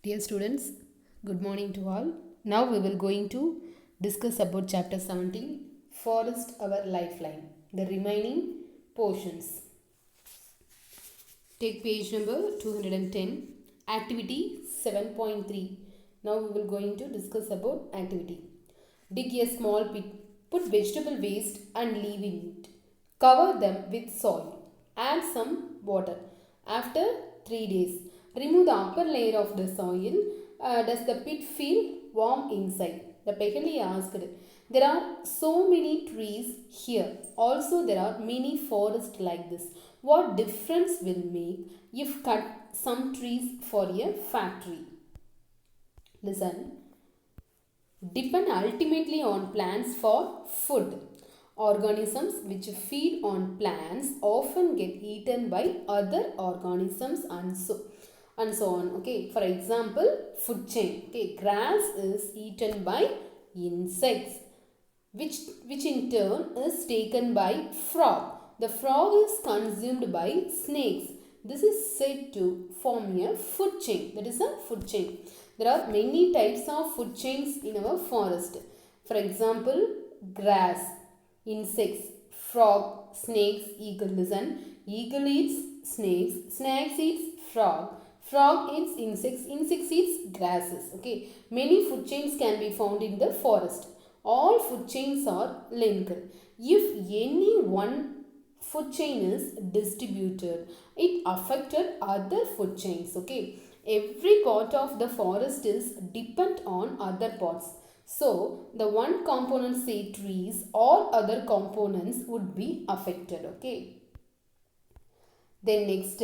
Dear students, good morning to all. Now we will going to discuss about chapter 17, Forest Our Lifeline, the remaining portions. Take page number 210, activity 7.3. Now we will going to discuss about activity. Dig a small pit, put vegetable waste and leave in it. Cover them with soil. Add some water. After 3 days, remove the upper layer of the soil. Does the pit feel warm inside? The Pehali asked. There are so many trees here. Also, there are many forests like this. What difference will make if cut some trees for a factory? Listen. Depend ultimately on plants for food. Organisms which feed on plants often get eaten by other organisms and so on. Okay, for example, food chain. Okay, grass is eaten by insects, which in turn is taken by frog. The frog is consumed by snakes. This is said to form a food chain. That is a food chain. There are many types of food chains in our forest. For example, grass, insects, frog, snakes, eagle. Listen, eagle eats snakes, snakes eats frog, frog eats insects, insects eats grasses. Okay, many food chains can be found in the forest. All food chains are linked. If any one food chain is distributed, it affected other food chains. Okay, every part of the forest is dependent on other parts. So the one component, say trees, all other components would be affected. Okay. Then next,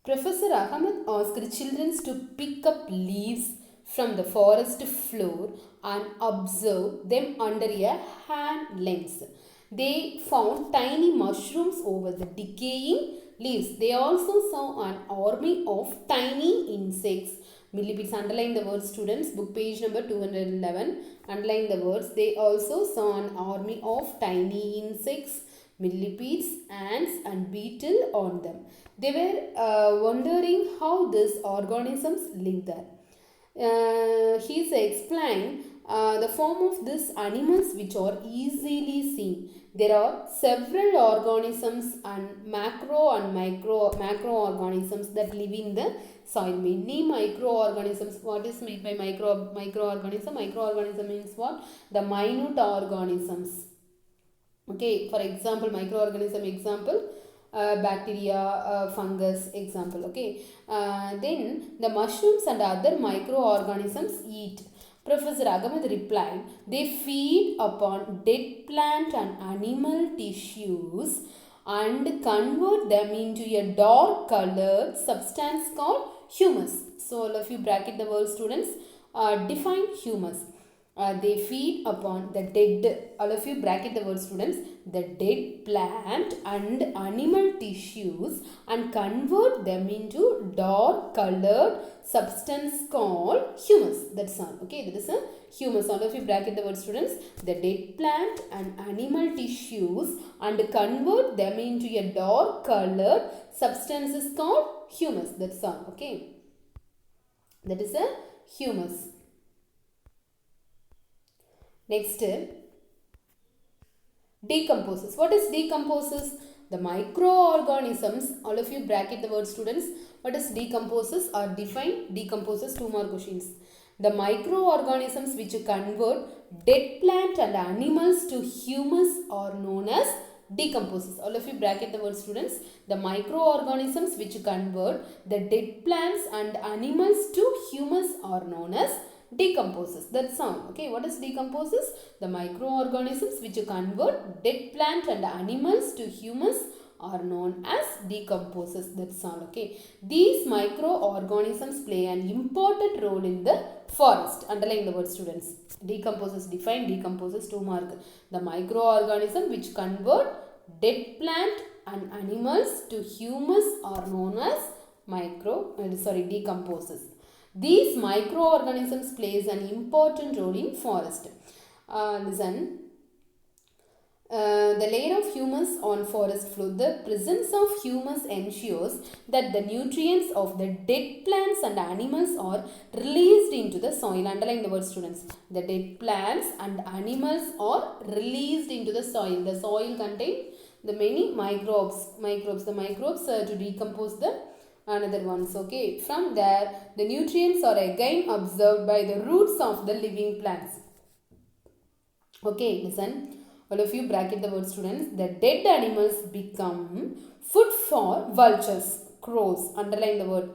Professor Ahmed asked children to pick up leaves from the forest floor and observe them under a hand lens. They found tiny mushrooms over the decaying leaves. They also saw an army of tiny insects. Millipedes, underline the word students, book page number 211. Underline the words. They also saw an army of tiny insects, millipedes, ants and beetle on them. They were wondering how these organisms live there. He's explained the form of these animals which are easily seen. There are several organisms and macroorganisms that live in the soil. Many microorganisms. What is meant by microorganism? Microorganism means what? The minute organisms. Okay, for example, microorganism example, bacteria, fungus example. Okay, then the mushrooms and other microorganisms eat. Professor Ahmed replied, they feed upon dead plant and animal tissues and convert them into a dark colored substance called humus. So all of you bracket the word students, define humus. They feed upon the dead, all of you bracket the word students, the dead plant and animal tissues and convert them into dark colored substance called humus. That's all. Okay, that is a humus. All of you bracket the word students, the dead plant and animal tissues and convert them into a dark colored substance is called humus. That's all. Okay, that is a humus. Next, decomposes. What is decomposes? The microorganisms, all of you bracket the word students. What is decomposes or define decomposes? 2 more questions. The microorganisms which convert dead plant and animals to humus are known as decomposes. All of you bracket the word students. The microorganisms which convert the dead plants and animals to humus are known as decomposes. That's all. Okay, what is decomposes? The microorganisms which convert dead plant and animals to humus are known as decomposes. That's all. Okay, these microorganisms play an important role in the forest. Underline the word students. Decomposes, define decomposes, 2 mark. The microorganism which convert dead plant and animals to humus are known as decomposes. These microorganisms plays an important role in forest. Listen, The layer of humus on forest floor. The presence of humus ensures that the nutrients of the dead plants and animals are released into the soil. Underline the word, students. The dead plants and animals are released into the soil. The soil contains the many microbes. The microbes to decompose the another ones. Okay. From there, the nutrients are again absorbed by the roots of the living plants. Okay, listen. All of you bracket the word, students. The dead animals become food for vultures, crows. Underline the word.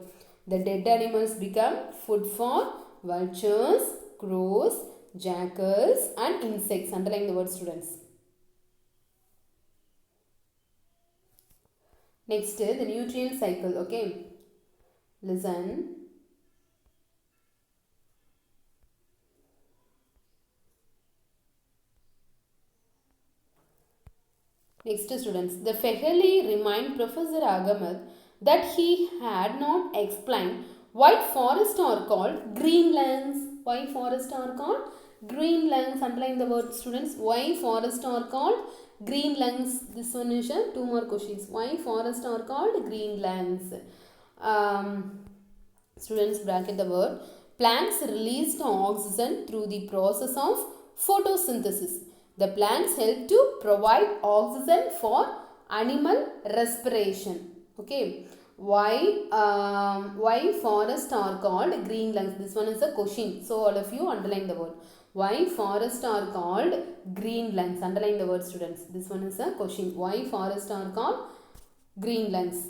The dead animals become food for vultures, crows, jackals and insects. Underline the word, students. Next, the nutrient cycle. Okay. Listen. Next, students, the faculty remind Professor Agamed that he had not explained why forests are called greenlands. Why forests are called greenlands? Underline the word, students. Why forests are called greenlands? This one is two more questions. Why forests are called greenlands? Students, bracket the word. Plants release oxygen through the process of photosynthesis. The plants help to provide oxygen for animal respiration. Okay. Why forests are called greenlands? This one is a question. So all of you underline the word. Why forests are called greenlands? Underline the word, students. This one is a question. Why forests are called greenlands?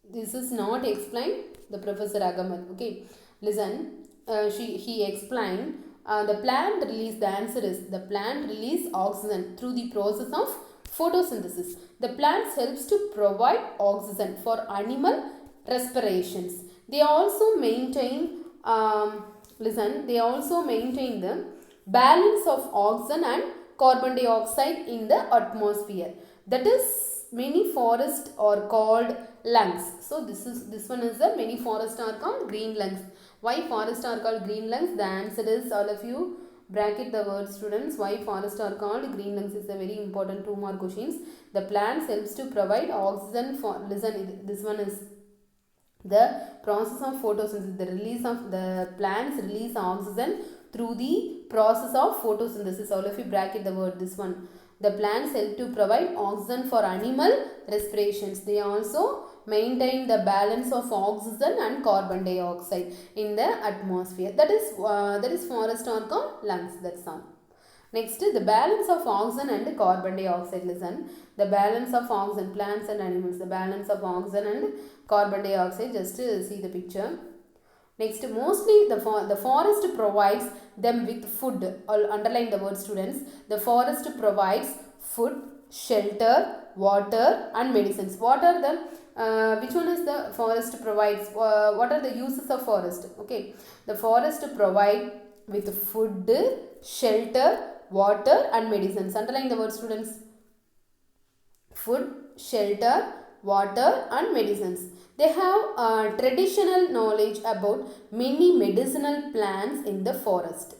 This is not explained the Professor Agamed. Okay. Listen. He explained the plant release, the answer is the plant release oxygen through the process of photosynthesis. The plants helps to provide oxygen for animal respirations. They also maintain, they also maintain the balance of oxygen and carbon dioxide in the atmosphere. That is, many forests are called lungs. So this one is the many forests are called green lungs. Why forests are called green lungs? The answer is, all of you bracket the word, students. Why forests are called green lungs is a very important two more questions. The plants helps to provide oxygen for, listen, this one is the process of photosynthesis. The release of the plants release oxygen through the process of photosynthesis. All of you bracket the word, this one. The plants help to provide oxygen for animal respirations. They also maintain the balance of oxygen and carbon dioxide in the atmosphere. That is forest are called lungs. That's all. Next, the balance of oxygen and carbon dioxide. Listen, the balance of oxygen, plants and animals, the balance of oxygen and carbon dioxide. Just see the picture. Next, mostly the forest provides them with food. I'll underline the word, students. The forest provides food, shelter, water and medicines. What are the which one is the forest provides? What are the uses of forest? Okay, the forest provide with food, shelter, water and medicines. Underline the word, students. Food, shelter, water and medicines. They have traditional knowledge about many medicinal plants in the forest.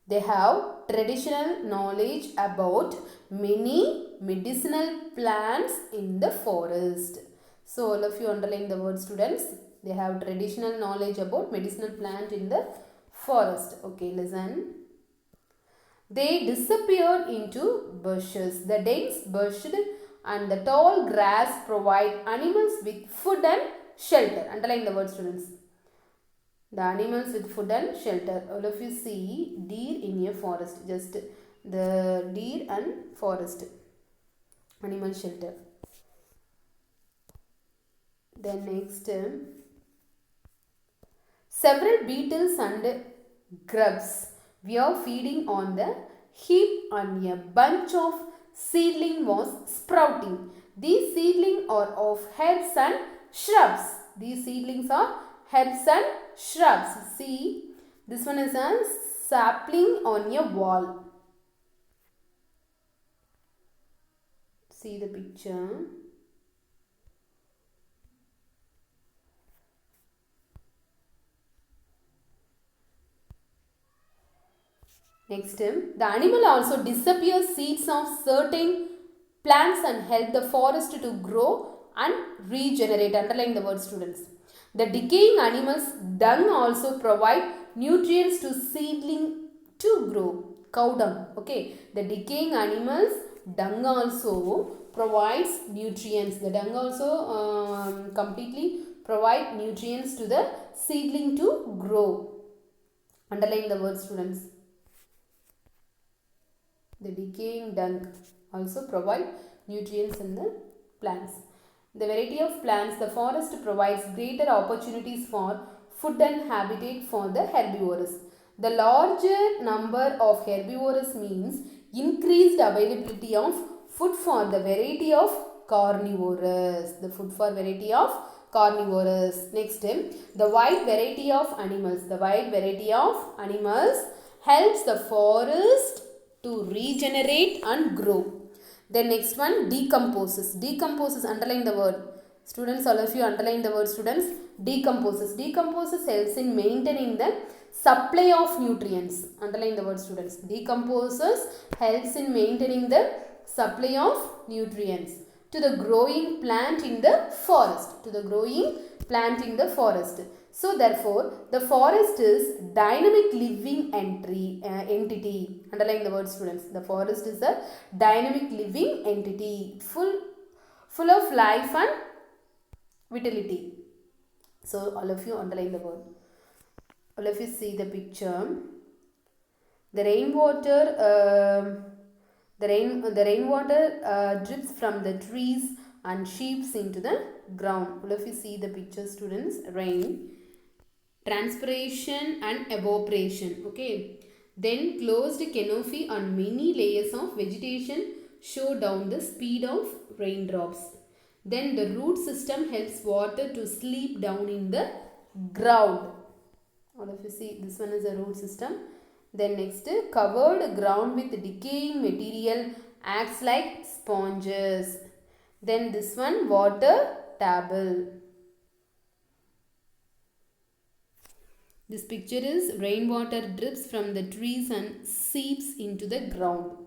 They have traditional knowledge about many medicinal plants in the forest. So all of you underline the word, students. They have traditional knowledge about medicinal plant in the forest. Okay, listen. They disappear into bushes. The dense bush and the tall grass provide animals with food and shelter. Underline the word, students. The animals with food and shelter. All of you see deer in a forest. Just the deer and forest. Animal shelter. Then next, several beetles and grubs were feeding on the heap and a bunch of seedling was sprouting. These seedlings are of herbs and shrubs. These seedlings are herbs and shrubs. See, this one is a sapling on a wall. See the picture. Next, the animal also disappears seeds of certain plants and help the forest to grow and regenerate. Underline the word, students. The decaying animals' dung also provide nutrients to seedling to grow. Cow dung. Okay. The decaying animals' dung also provides nutrients. The dung also completely provide nutrients to the seedling to grow. Underline the word, students. The decaying dung also provide nutrients in the plants. The variety of plants, the forest provides greater opportunities for food and habitat for the herbivores. The larger number of herbivores means increased availability of food for the variety of carnivores. The food for variety of carnivores. Next, the wide variety of animals. The wide variety of animals helps the forest to regenerate and grow. Then next one, decomposes. Decomposes, underline the word. Students, all of you underline the word, students. Decomposes. Decomposes helps in maintaining the supply of nutrients. Underline the word, students. Decomposes helps in maintaining the supply of nutrients to the growing plant in the forest. To the growing plant in the forest. So therefore, the forest is dynamic living entity. Underline the word, students. The forest is a dynamic living entity, full of life and vitality. So all of you underline the word. All of you see the picture. The rainwater, the rainwater drips from the trees and seeps into the ground. All of you see the picture, students. Rain, transpiration and evaporation. Okay. Then closed canopy on many layers of vegetation show down the speed of raindrops. Then the root system helps water to slip down in the ground. All of you see, this one is a root system. Then next, covered ground with decaying material acts like sponges. Then this one, water table. This picture is rainwater drips from the trees and seeps into the ground.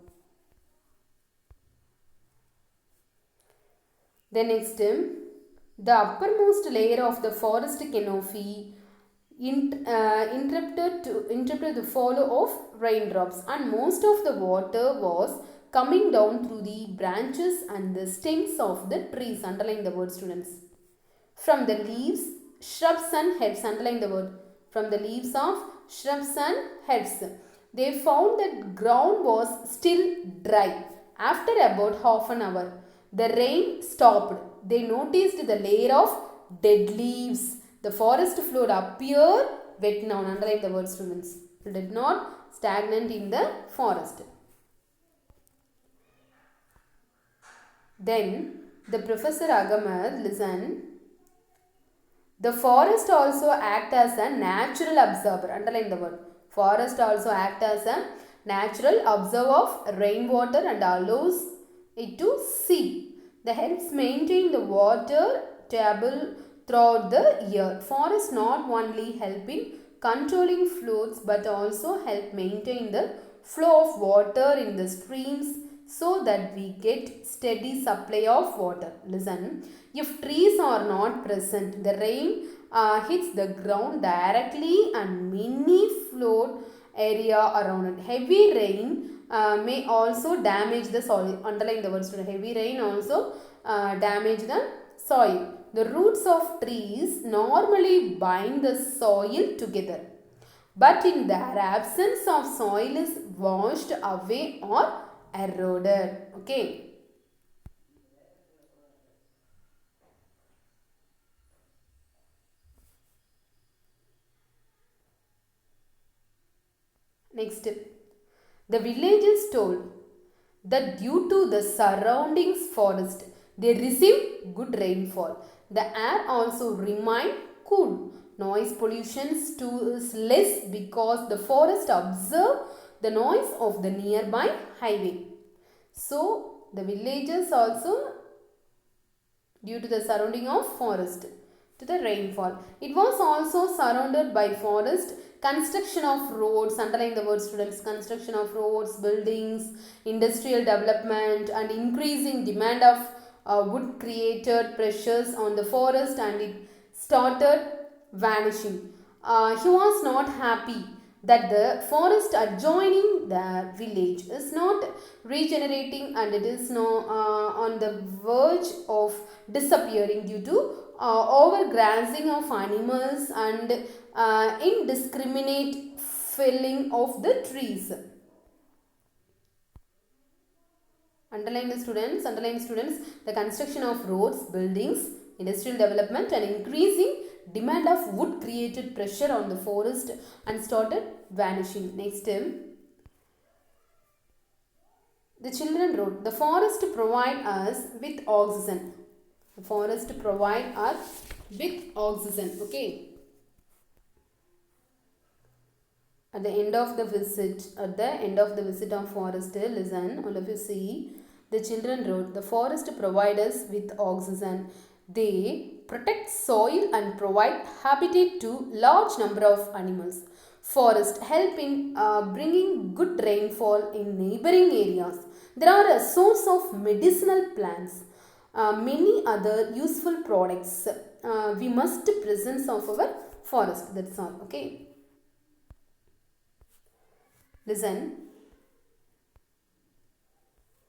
Then next, the uppermost layer of the forest canopy interrupted the flow of raindrops, and most of the water was coming down through the branches and the stems of the trees. Underline the word, students. From the leaves, shrubs and herbs. Underline the word. From the leaves of shrubs and herbs. They found that ground was still dry. After about half an hour, the rain stopped. They noticed the layer of dead leaves. The forest floor appeared wet now. Underline the word, students. It did not stagnant in the forest. Then the Professor Agamed, listen. The forest also act as a natural absorber. Underline the word. Forest also act as a natural absorber of rainwater and allows it to seep. That helps maintain the water table throughout the year. Forests not only help in controlling floods but also help maintain the flow of water in the streams so that we get steady supply of water. Listen, if trees are not present, the rain hits the ground directly and many flood area around it. Heavy rain may also damage the soil. Underline the word, student. Heavy rain also damage the soil. The roots of trees normally bind the soil together, but in their absence of soil is washed away or eroded. Okay. Next, the villagers told that due to the surroundings forest, they received good rainfall. The air also remained cool. Noise pollution is less because the forest observe the noise of the nearby highway. So, the villagers also, due to the surrounding of forest, to the rainfall. It was also surrounded by forest, Construction of roads, underline the word students, construction of roads, buildings, industrial development and increasing demand of wood created pressures on the forest and it started vanishing. He was not happy that the forest adjoining the village is not regenerating and it is on the verge of disappearing due to overgrazing of animals and indiscriminate felling of the trees. Underline students, the construction of roads, buildings, industrial development and increasing demand of wood created pressure on the forest and started vanishing. Next, the children wrote, the forest provide us with oxygen. The forest provide us with oxygen. Okay. At the end of the visit of forest, listen, all of you see, the children wrote, the forest provide us with oxygen. They protect soil and provide habitat to large number of animals. Forest help in bringing good rainfall in neighboring areas. There are a source of medicinal plants, many other useful products. We must presence of our forest. That's all. Okay. Listen.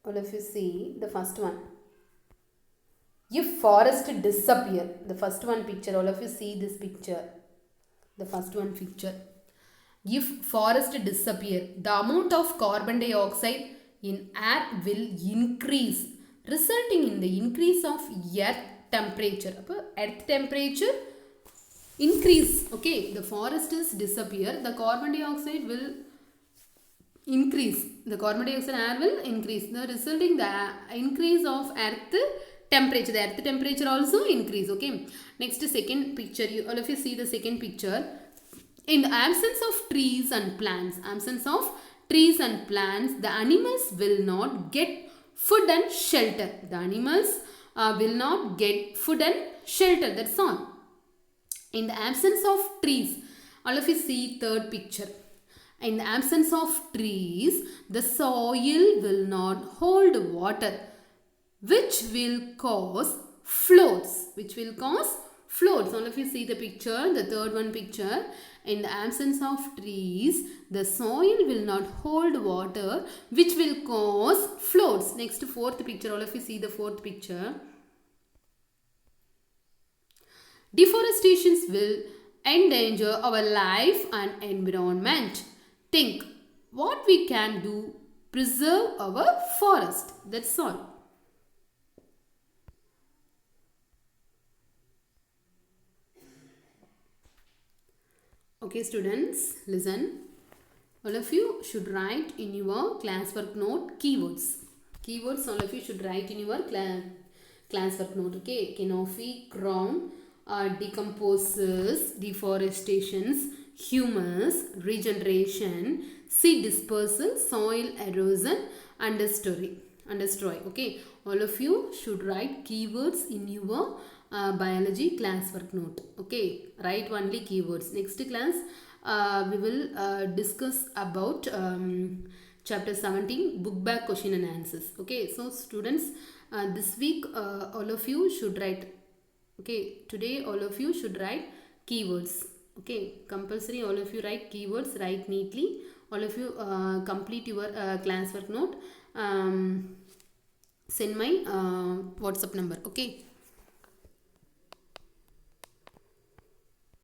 All of you see the first one. If forest disappear, the first one picture, all of you see this picture. The first one picture. If forest disappear, the amount of carbon dioxide in air will increase, resulting in the increase of earth temperature. Earth temperature increase. Okay, the forest is disappear, the carbon dioxide will increase. The carbon dioxide air will increase. The resulting the increase of earth temperature. The earth temperature also increase. Okay. Next second picture. All of you see the second picture. In the absence of trees and plants, the animals will not get food and shelter. The animals will not get food and shelter. That's all. In the absence of trees, all of you see third picture. In the absence of trees, the soil will not hold water, which will cause floods. All of you see the picture, the third one picture. In the absence of trees, the soil will not hold water, which will cause floods. Next, fourth picture. All of you see the fourth picture. Deforestation will endanger our life and environment. Think what we can do preserve our forest. That's all. Okay students, listen. All of you should write in your classwork note keywords. Keywords all of you should write in your classwork note. Okay, canopy, crown, decomposes, deforestations, humus, regeneration, seed dispersal, soil erosion, understory. Okay, all of you should write keywords in your biology classwork note. Okay, write only keywords. Next class we will discuss about chapter 17, book back question and answers. Okay, so students, this week all of you should write. Okay, today all of you should write keywords. Okay, compulsory all of you write keywords, write neatly. All of you complete your classwork note. Send my WhatsApp number. Okay.